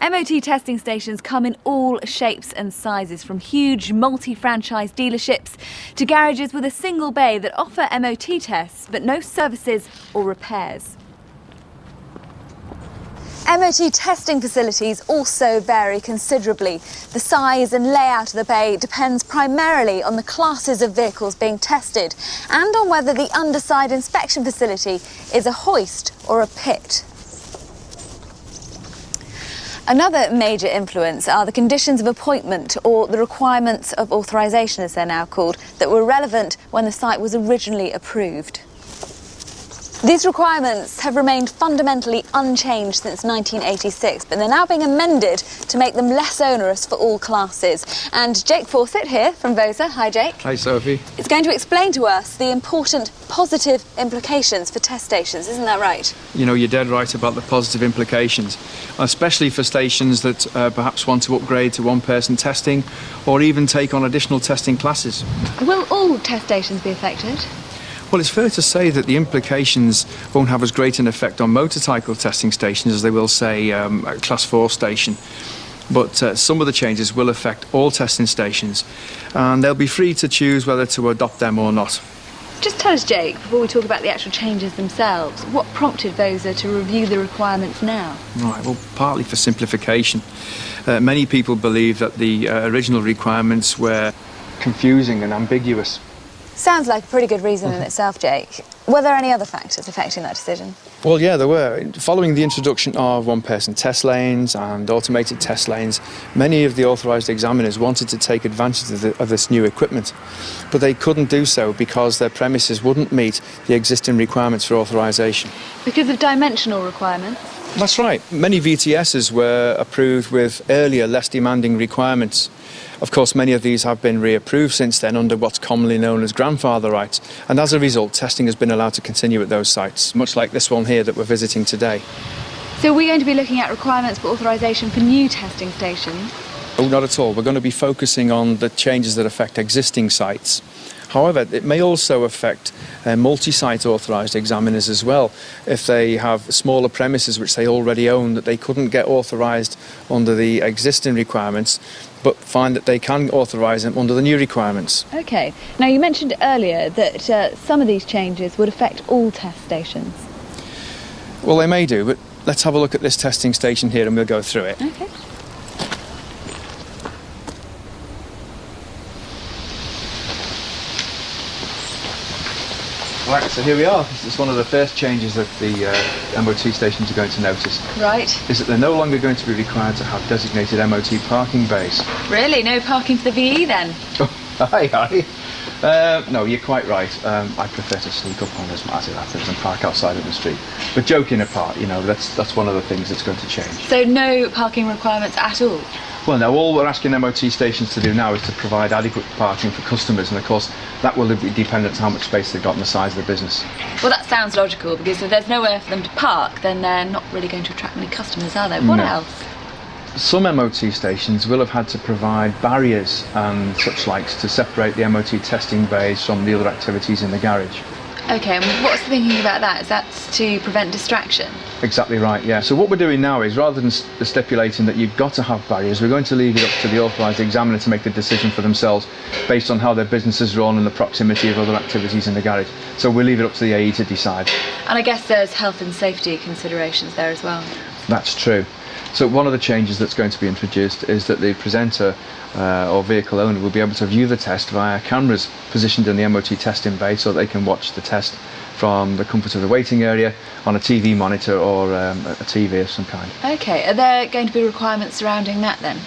MOT testing stations come in all shapes and sizes, from huge multi-franchise dealerships to garages with a single bay that offer MOT tests but no services or repairs. MOT testing facilities also vary considerably. The size and layout of the bay depends primarily on the classes of vehicles being tested and on whether the underside inspection facility is a hoist or a pit. Another major influence are the conditions of appointment, or the requirements of authorisation as they're now called, that were relevant when the site was originally approved. These requirements have remained fundamentally unchanged since 1986, but they're now being amended to make them less onerous for all classes. And Jake Fawcett here from VOSA. Hi, Jake. Hi, Sophie. Is going to explain to us the important positive implications for test stations, isn't that right? You know, you're dead right about the positive implications, especially for stations that perhaps want to upgrade to one-person testing or even take on additional testing classes. Will all test stations be affected? Well, it's fair to say that the implications won't have as great an effect on motorcycle testing stations as they will, say, a Class 4 station. But some of the changes will affect all testing stations, and they'll be free to choose whether to adopt them or not. Just tell us, Jake, before we talk about the actual changes themselves, what prompted VOSA to review the requirements now? Right, well, partly for simplification. Many people believe that the original requirements were confusing and ambiguous. Sounds like a pretty good reason in itself, Jake. Were there any other factors affecting that decision? Well, yeah, there were. Following the introduction of one-person test lanes and automated test lanes, many of the authorised examiners wanted to take advantage of this new equipment, but they couldn't do so because their premises wouldn't meet the existing requirements for authorisation. Because of dimensional requirements? That's right. Many VTSs were approved with earlier, less demanding requirements. Of course, many of these have been reapproved since then under what's commonly known as grandfather rights, and as a result, testing has been allowed to continue at those sites, much like this one here that we're visiting today. So we're going to be looking at requirements for authorisation for new testing stations? Oh, not at all. We're going to be focusing on the changes that affect existing sites. However, it may also affect multi-site authorised examiners as well. If they have smaller premises which they already own that they couldn't get authorised under the existing requirements, but find that they can authorise them under the new requirements. OK. Now, you mentioned earlier that some of these changes would affect all test stations. Well, they may do, but let's have a look at this testing station here and we'll go through it. OK. Right, so here we are. This is one of the first changes that the MOT stations are going to notice. Right. Is that they're no longer going to be required to have designated MOT parking bays. Really? No parking for the VE then? Oh, hi. No, you're quite right. I prefer to sneak up on us as it happens and park outside of the street. But joking apart, you know, that's one of the things that's going to change. So no parking requirements at all? Well, no, all we're asking MOT stations to do now is to provide adequate parking for customers, and of course that will be dependent on how much space they've got and the size of the business. Well, that sounds logical, because if there's nowhere for them to park, then they're not really going to attract many customers, are they? What else? Some MOT stations will have had to provide barriers and such likes to separate the MOT testing bays from the other activities in the garage. OK, and what's the thinking about that? Is that to prevent distraction? Exactly right, yeah. So what we're doing now is, rather than stipulating that you've got to have barriers, we're going to leave it up to the authorised examiner to make the decision for themselves based on how their business is run and the proximity of other activities in the garage. So we'll leave it up to the AE to decide. And I guess there's health and safety considerations there as well. That's true. So one of the changes that's going to be introduced is that the presenter or vehicle owner will be able to view the test via cameras positioned in the MOT testing bay, so they can watch the test from the comfort of the waiting area on a TV monitor or a TV of some kind. OK, are there going to be requirements surrounding that then?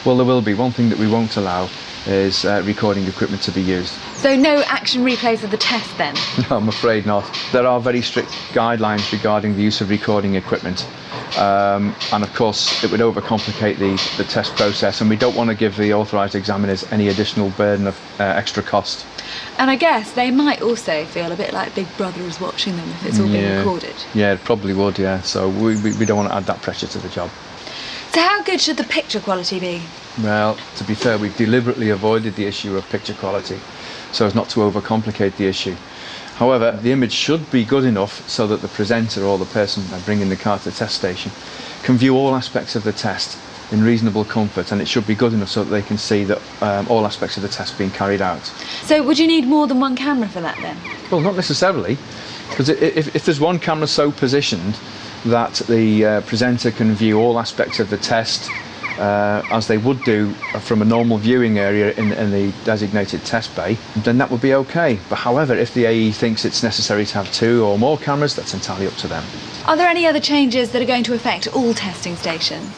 Well, there will be. One thing that we won't allow is recording equipment to be used. So no action replays of the test then? No, I'm afraid not. There are very strict guidelines regarding the use of recording equipment. And of course it would overcomplicate the test process, and we don't want to give the authorised examiners any additional burden of extra cost. And I guess they might also feel a bit like Big Brother is watching them if it's all being recorded. Yeah, it probably would, yeah. So we don't want to add that pressure to the job. So how good should the picture quality be? Well, to be fair, we've deliberately avoided the issue of picture quality so as not to overcomplicate the issue. However, the image should be good enough so that the presenter or the person bringing the car to the test station can view all aspects of the test in reasonable comfort, and it should be good enough so that they can see that all aspects of the test being carried out. So would you need more than one camera for that then? Well, not necessarily, because if there's one camera so positioned that the presenter can view all aspects of the test as they would do from a normal viewing area in the designated test bay, then that would be okay. But however, if the AE thinks it's necessary to have 2 or more cameras, that's entirely up to them. Are there any other changes that are going to affect all testing stations?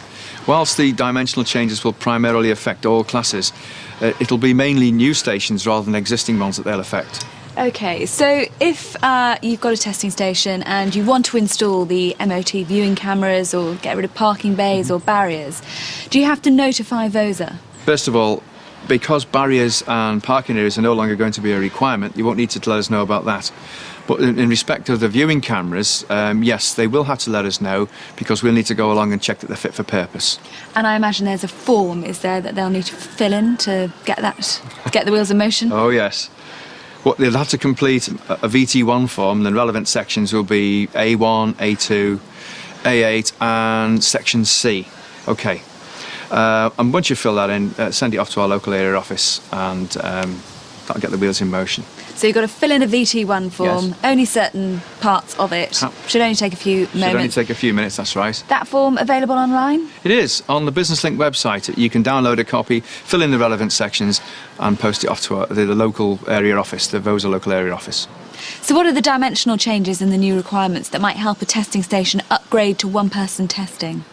Whilst the dimensional changes will primarily affect all classes, it'll be mainly new stations rather than existing ones that they'll affect. OK, so if you've got a testing station and you want to install the MOT viewing cameras or get rid of parking bays or barriers, do you have to notify VOSA? First of all, because barriers and parking areas are no longer going to be a requirement, you won't need to let us know about that. But in respect of the viewing cameras, yes, they will have to let us know, because we'll need to go along and check that they're fit for purpose. And I imagine there's a form, is there, that they'll need to fill in to get the wheels in motion? Oh, yes. Well, they'll have to complete a VT1 form, and the relevant sections will be A1, A2, A8 and Section C. OK. And once you fill that in, send it off to our local area office, and that'll get the wheels in motion. So you've got to fill in a VT1 form, yes. Only certain parts of it. Should only take a few moments. Should only take a few minutes, that's right. That form available online? It is. On the Business Link website, you can download a copy, fill in the relevant sections and post it off to the local area office, the VOSA local area office. So what are the dimensional changes in the new requirements that might help a testing station upgrade to one-person testing?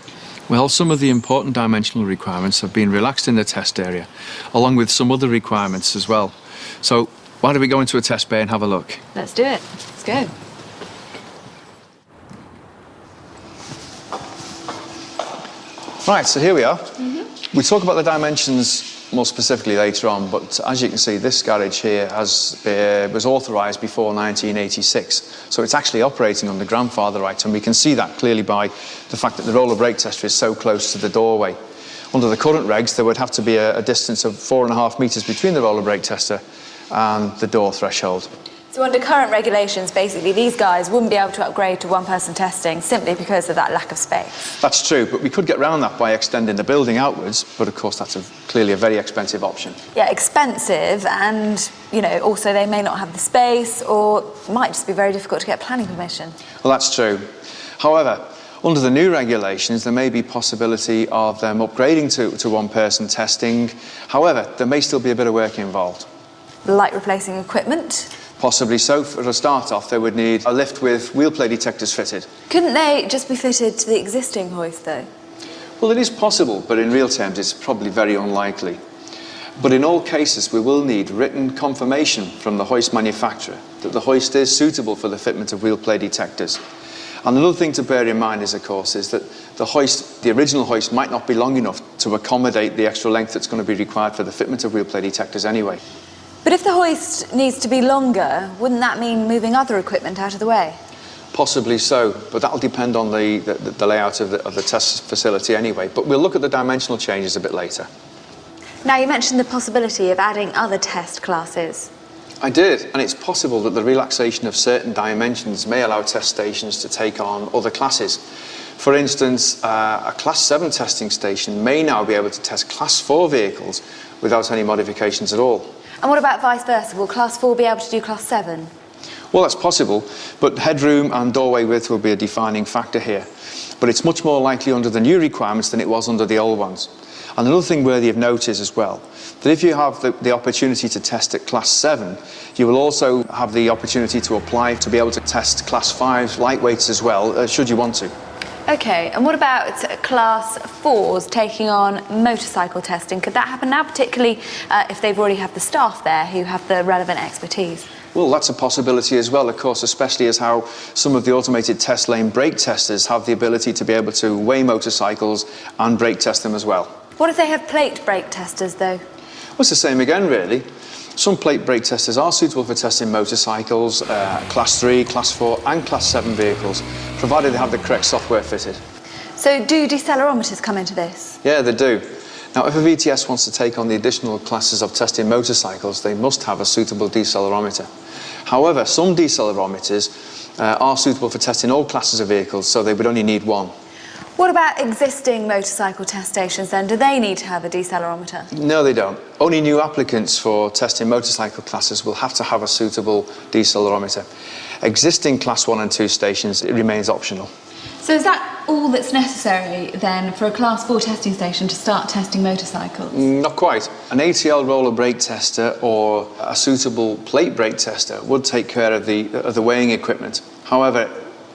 Well, some of the important dimensional requirements have been relaxed in the test area, along with some other requirements as well. So why don't we go into a test bay and have a look? Let's do it. Let's go. Right, so here we are. We talk about the dimensions more specifically later on, but as you can see, this garage here was authorised before 1986, so it's actually operating under grandfather rights, and we can see that clearly by the fact that the roller brake tester is so close to the doorway. Under the current regs, there would have to be a distance of 4.5 metres between the roller brake tester and the door threshold. So under current regulations, basically, these guys wouldn't be able to upgrade to one-person testing simply because of that lack of space. That's true, but we could get around that by extending the building outwards, but of course that's clearly a very expensive option. Yeah, expensive, and, you know, also they may not have the space, or it might just be very difficult to get planning permission. Well, that's true. However, under the new regulations, there may be possibility of them upgrading to one-person testing. However, there may still be a bit of work involved. Like replacing equipment? Possibly so. For a start off, they would need a lift with wheel plate detectors fitted. Couldn't they just be fitted to the existing hoist, though? Well, it is possible, but in real terms, it's probably very unlikely. But in all cases, we will need written confirmation from the hoist manufacturer that the hoist is suitable for the fitment of wheel plate detectors. And another thing to bear in mind is, of course, is that the original hoist might not be long enough to accommodate the extra length that's going to be required for the fitment of wheel plate detectors anyway. But if the hoist needs to be longer, wouldn't that mean moving other equipment out of the way? Possibly so, but that'll depend on the layout of the test facility anyway. But we'll look at the dimensional changes a bit later. Now, you mentioned the possibility of adding other test classes. I did, and it's possible that the relaxation of certain dimensions may allow test stations to take on other classes. For instance, a Class 7 testing station may now be able to test Class 4 vehicles without any modifications at all. And what about vice versa? Will Class 4 be able to do Class 7? Well, that's possible, but headroom and doorway width will be a defining factor here. But it's much more likely under the new requirements than it was under the old ones. And another thing worthy of note is as well, that if you have the opportunity to test at Class 7, you will also have the opportunity to apply to be able to test Class 5 lightweights as well, should you want to. OK, and what about Class 4s taking on motorcycle testing? Could that happen now, particularly if they've already have the staff there who have the relevant expertise? Well, that's a possibility as well, of course, especially as how some of the automated test lane brake testers have the ability to be able to weigh motorcycles and brake test them as well. What if they have plate brake testers, though? Well, it's the same again, really. Some plate brake testers are suitable for testing motorcycles, Class 3, Class 4 and Class 7 vehicles, provided they have the correct software fitted. So do decelerometers come into this? Yeah, they do. Now, if a VTS wants to take on the additional classes of testing motorcycles, they must have a suitable decelerometer. However, some decelerometers are suitable for testing all classes of vehicles, so they would only need one. What about existing motorcycle test stations then? Do they need to have a decelerometer? No, they don't. Only new applicants for testing motorcycle classes will have to have a suitable decelerometer. Existing Class 1 and 2 stations, it remains optional. So is that all that's necessary then for a Class 4 testing station to start testing motorcycles? Not quite. An ATL roller brake tester or a suitable plate brake tester would take care of the weighing equipment. However,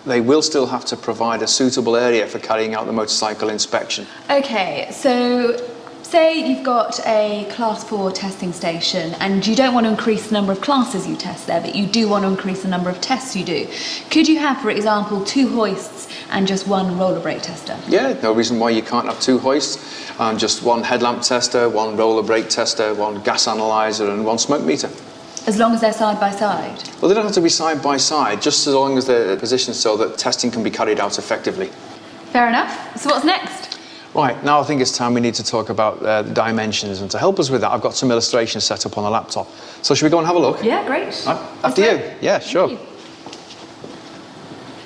they will still have to provide a suitable area for carrying out the motorcycle inspection. Okay, so say you've got a Class 4 testing station and you don't want to increase the number of classes you test there, but you do want to increase the number of tests you do. Could you have, for example, 2 hoists and just 1 roller brake tester? Yeah, no reason why you can't have 2 hoists and just 1 headlamp tester, 1 roller brake tester, 1 gas analyzer and 1 smoke meter. As long as they're side by side? Well, they don't have to be side by side, just as long as they're positioned so that testing can be carried out effectively. Fair enough. So what's next? Right, now I think it's time we need to talk about the dimensions, and to help us with that, I've got some illustrations set up on the laptop. So should we go and have a look? Yeah, great. Right, after you. Yeah, sure.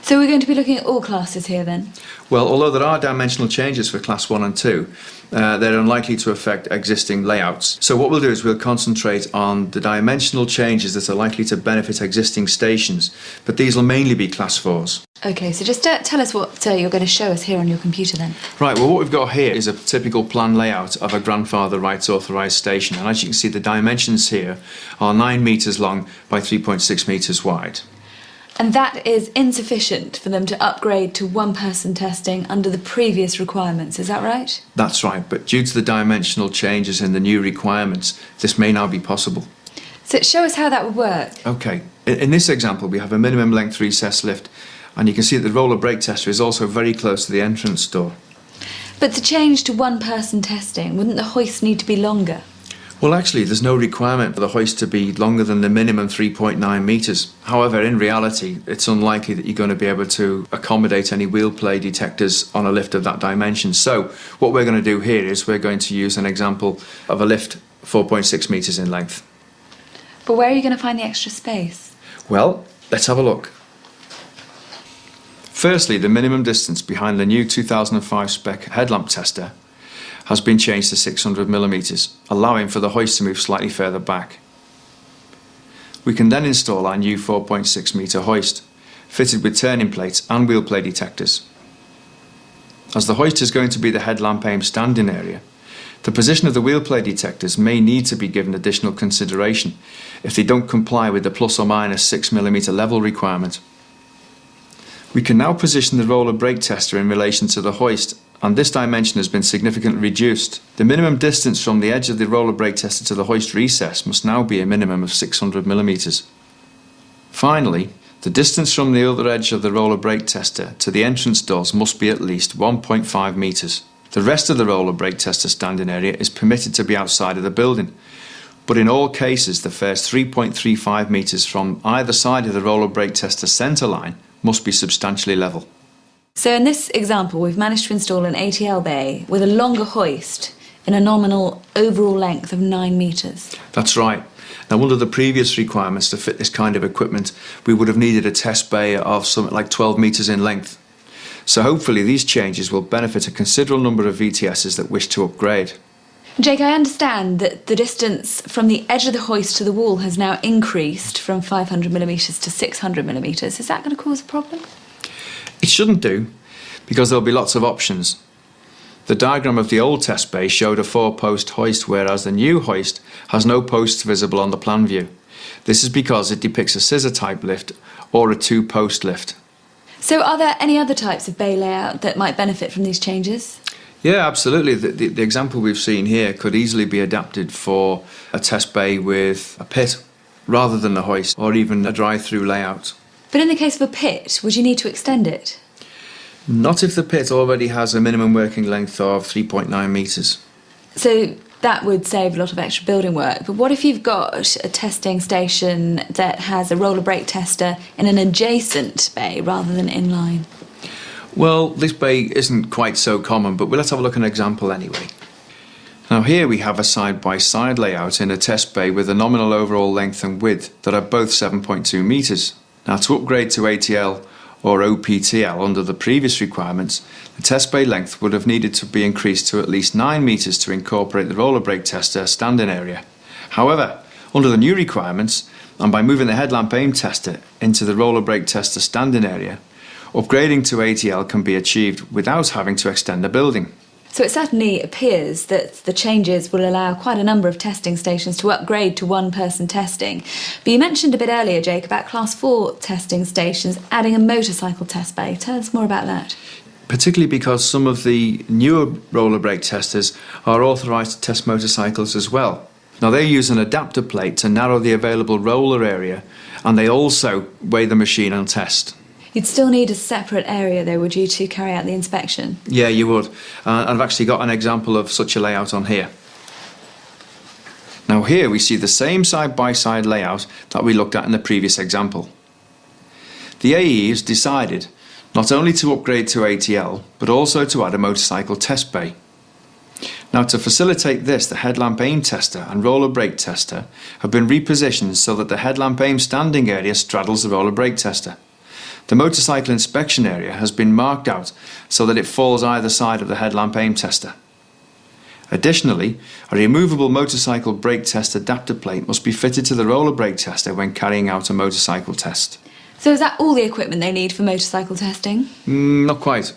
So we're going to be looking at all classes here then? Well, although there are dimensional changes for Class 1 and 2, they're unlikely to affect existing layouts. So what we'll do is we'll concentrate on the dimensional changes that are likely to benefit existing stations, but these will mainly be Class 4s. Okay, so just tell us what you're going to show us here on your computer then. Right, well what we've got here is a typical plan layout of a grandfather rights authorised station, and as you can see the dimensions here are 9 metres long by 3.6 metres wide. And that is insufficient for them to upgrade to 1-person testing under the previous requirements, is that right? That's right, but due to the dimensional changes in the new requirements, this may now be possible. So show us how that would work. Okay, in this example we have a minimum length recess lift, and you can see that the roller brake tester is also very close to the entrance door. But to change to 1-person testing, wouldn't the hoist need to be longer? Well, actually, there's no requirement for the hoist to be longer than the minimum 3.9 metres. However, in reality, it's unlikely that you're going to be able to accommodate any wheel play detectors on a lift of that dimension. So, what we're going to do here is we're going to use an example of a lift 4.6 metres in length. But where are you going to find the extra space? Well, let's have a look. Firstly, the minimum distance behind the new 2005 spec headlamp tester has been changed to 600 millimetres, allowing for the hoist to move slightly further back. We can then install our new 4.6 metre hoist, fitted with turning plates and wheel play detectors. As the hoist is going to be the headlamp aim standing area, the position of the wheel play detectors may need to be given additional consideration if they don't comply with the plus or minus 6 millimetre level requirement. We can now position the roller brake tester in relation to the hoist, and this dimension has been significantly reduced. The minimum distance from the edge of the roller brake tester to the hoist recess must now be a minimum of 600 millimetres. Finally, the distance from the other edge of the roller brake tester to the entrance doors must be at least 1.5 metres. The rest of the roller brake tester standing area is permitted to be outside of the building, but in all cases the first 3.35 metres from either side of the roller brake tester centre line must be substantially level. So in this example, we've managed to install an ATL bay with a longer hoist in a nominal overall length of 9 metres. That's right. Now, under the previous requirements to fit this kind of equipment, we would have needed a test bay of something like 12 metres in length. So hopefully these changes will benefit a considerable number of VTSs that wish to upgrade. Jake, I understand that the distance from the edge of the hoist to the wall has now increased from 500 millimetres to 600 millimetres. Is that going to cause a problem? It shouldn't do, because there'll be lots of options. The diagram of the old test bay showed a 4-post hoist, whereas the new hoist has no posts visible on the plan view. This is because it depicts a scissor-type lift or a 2-post lift. So are there any other types of bay layout that might benefit from these changes? Yeah, absolutely. The example we've seen here could easily be adapted for a test bay with a pit rather than a hoist, or even a drive-through layout. But in the case of a pit, would you need to extend it? Not if the pit already has a minimum working length of 3.9 metres. So that would save a lot of extra building work. But what if you've got a testing station that has a roller brake tester in an adjacent bay rather than inline? Well, this bay isn't quite so common, but let's have a look at an example anyway. Now here we have a side-by-side layout in a test bay with a nominal overall length and width that are both 7.2 metres. Now to upgrade to ATL, or OPTL under the previous requirements, the test bay length would have needed to be increased to at least 9 metres to incorporate the roller brake tester standing area. However, under the new requirements, and by moving the headlamp aim tester into the roller brake tester standing area, upgrading to ATL can be achieved without having to extend the building. So it certainly appears that the changes will allow quite a number of testing stations to upgrade to one-person testing. But you mentioned a bit earlier, Jake, about Class 4 testing stations adding a motorcycle test bay. Tell us more about that. Particularly because some of the newer roller brake testers are authorised to test motorcycles as well. Now they use an adapter plate to narrow the available roller area, and they also weigh the machine on test. You'd still need a separate area though, would you, to carry out the inspection? Yeah, you would. I've actually got an example of such a layout on here. Now here we see the same side-by-side layout that we looked at in the previous example. The AE has decided not only to upgrade to ATL, but also to add a motorcycle test bay. Now to facilitate this, the headlamp aim tester and roller brake tester have been repositioned so that the headlamp aim standing area straddles the roller brake tester. The motorcycle inspection area has been marked out so that it falls either side of the headlamp aim tester. Additionally, a removable motorcycle brake test adapter plate must be fitted to the roller brake tester when carrying out a motorcycle test. So is that all the equipment they need for motorcycle testing? Not quite.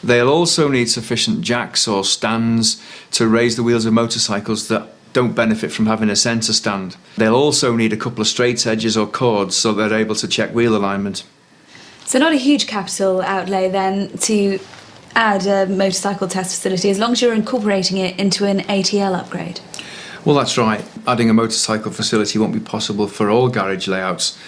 They'll also need sufficient jacks or stands to raise the wheels of motorcycles that don't benefit from having a centre stand. They'll also need a couple of straight edges or cords so they're able to check wheel alignment. So not a huge capital outlay then to add a motorcycle test facility as long as you're incorporating it into an ATL upgrade? Well, that's right. Adding a motorcycle facility won't be possible for all garage layouts,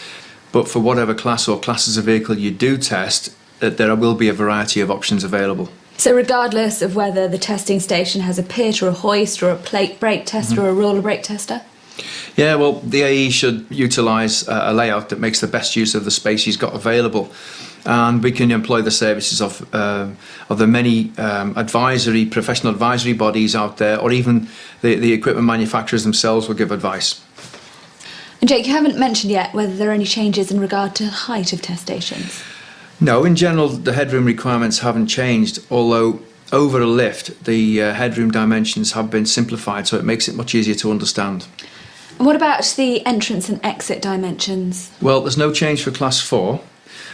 but for whatever class or classes of vehicle you do test, there will be a variety of options available. So regardless of whether the testing station has a pit or a hoist or a plate brake tester or a roller brake tester? Yeah, well, the AE should utilise a layout that makes the best use of the space he's got available, and we can employ the services of the many professional advisory bodies out there, or even the equipment manufacturers themselves will give advice. And Jake, you haven't mentioned yet whether there are any changes in regard to height of test stations. No, in general, the headroom requirements haven't changed, although over a lift, the headroom dimensions have been simplified, so it makes it much easier to understand. And what about the entrance and exit dimensions? Well, there's no change for Class 4,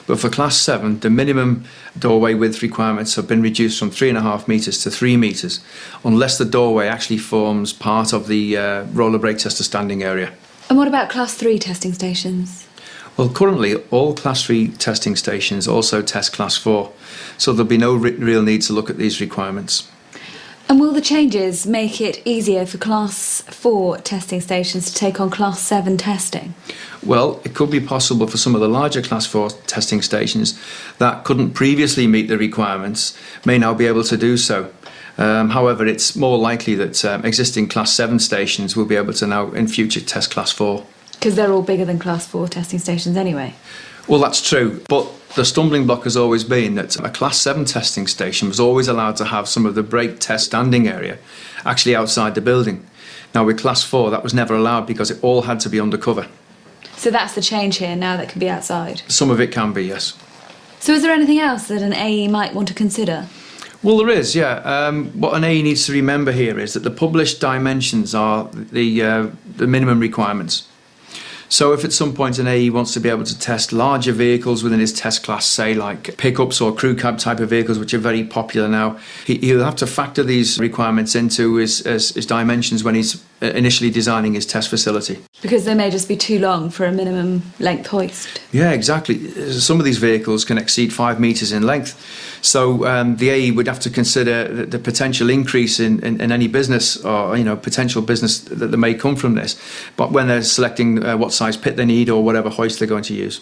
but for Class 7, the minimum doorway width requirements have been reduced from 3.5 metres to 3 metres, unless the doorway actually forms part of the roller brake tester standing area. And what about Class 3 testing stations? Well, currently, all Class 3 testing stations also test Class 4, so there'll be no real need to look at these requirements. And will the changes make it easier for Class 4 testing stations to take on Class 7 testing? Well, it could be possible for some of the larger Class 4 testing stations that couldn't previously meet the requirements may now be able to do so. However, it's more likely that existing Class 7 stations will be able to now in future test Class 4. Because they're all bigger than Class 4 testing stations anyway. Well, that's true, but the stumbling block has always been that a Class 7 testing station was always allowed to have some of the brake test standing area actually outside the building. Now with Class 4 that was never allowed because it all had to be undercover. So that's the change here now, that can be outside? Some of it can be, yes. So is there anything else that an AE might want to consider? Well, there is, yeah. What an AE needs to remember here is that the published dimensions are the minimum requirements. So if at some point an AE wants to be able to test larger vehicles within his test class, say like pickups or crew cab type of vehicles, which are very popular now, he'll have to factor these requirements into his dimensions when he's initially designing his test facility. Because they may just be too long for a minimum length hoist. Yeah, exactly. Some of these vehicles can exceed 5 metres in length. So the AE would have to consider the potential increase in any business or potential business that may come from this, but when they're selecting what size pit they need or whatever hoist they're going to use.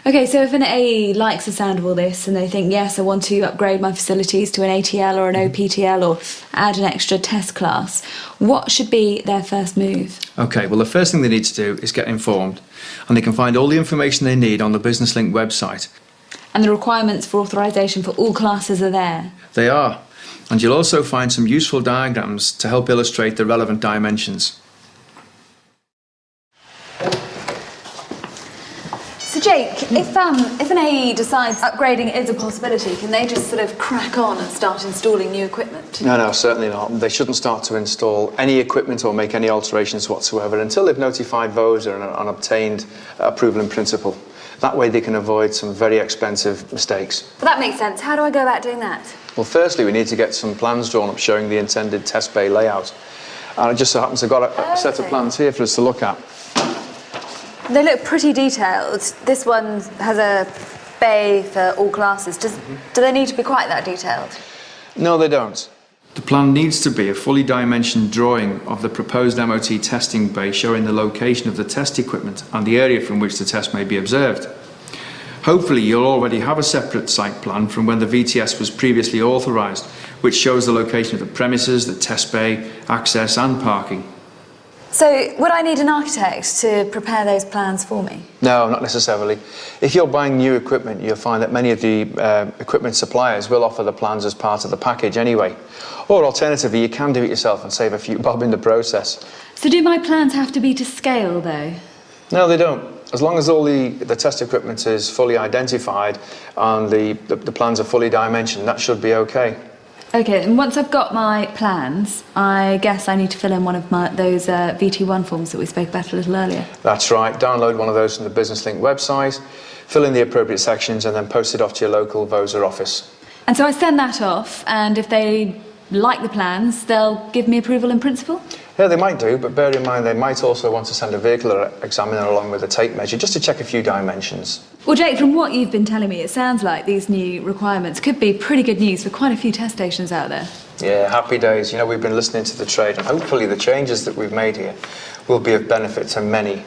Okay, so if an AE likes the sound of all this and they think, yes, I want to upgrade my facilities to an ATL or an OPTL or add an extra test class, what should be their first move? Okay, well, the first thing they need to do is get informed, and they can find all the information they need on the Business Link website. And the requirements for authorisation for all classes are there? They are, and you'll also find some useful diagrams to help illustrate the relevant dimensions. So So Jake, if an AE decides upgrading is a possibility, can they just sort of crack on and start installing new equipment? No, certainly not. They shouldn't start to install any equipment or make any alterations whatsoever until they've notified VOSA and obtained approval in principle. That way they can avoid some very expensive mistakes. Well, that makes sense. How do I go about doing that? Well, firstly, we need to get some plans drawn up showing the intended test bay layout. And it just so happens I've got a set of plans here for us to look at. They look pretty detailed. This one has a bay for all classes. Do they need to be quite that detailed? No, they don't. The plan needs to be a fully dimensioned drawing of the proposed MOT testing bay showing the location of the test equipment and the area from which the test may be observed. Hopefully you'll already have a separate site plan from when the VTS was previously authorised, which shows the location of the premises, the test bay, access and parking. So, would I need an architect to prepare those plans for me? No, not necessarily. If you're buying new equipment, you'll find that many of the equipment suppliers will offer the plans as part of the package anyway. Or alternatively, you can do it yourself and save a few bob in the process. So do my plans have to be to scale, though? No, they don't. As long as all the test equipment is fully identified and the plans are fully dimensioned, that should be okay. Okay, and once I've got my plans, I guess I need to fill in one of those VT1 forms that we spoke about a little earlier. That's right. Download one of those from the Business Link website, fill in the appropriate sections and then post it off to your local VOSA office. And so I send that off, and if they like the plans, they'll give me approval in principle? Yeah, they might do, but bear in mind they might also want to send a vehicle examiner along with a tape measure just to check a few dimensions. Well, Jake, from what you've been telling me, it sounds like these new requirements could be pretty good news for quite a few test stations out there. Yeah, happy days. You know, we've been listening to the trade and hopefully the changes that we've made here will be of benefit to many.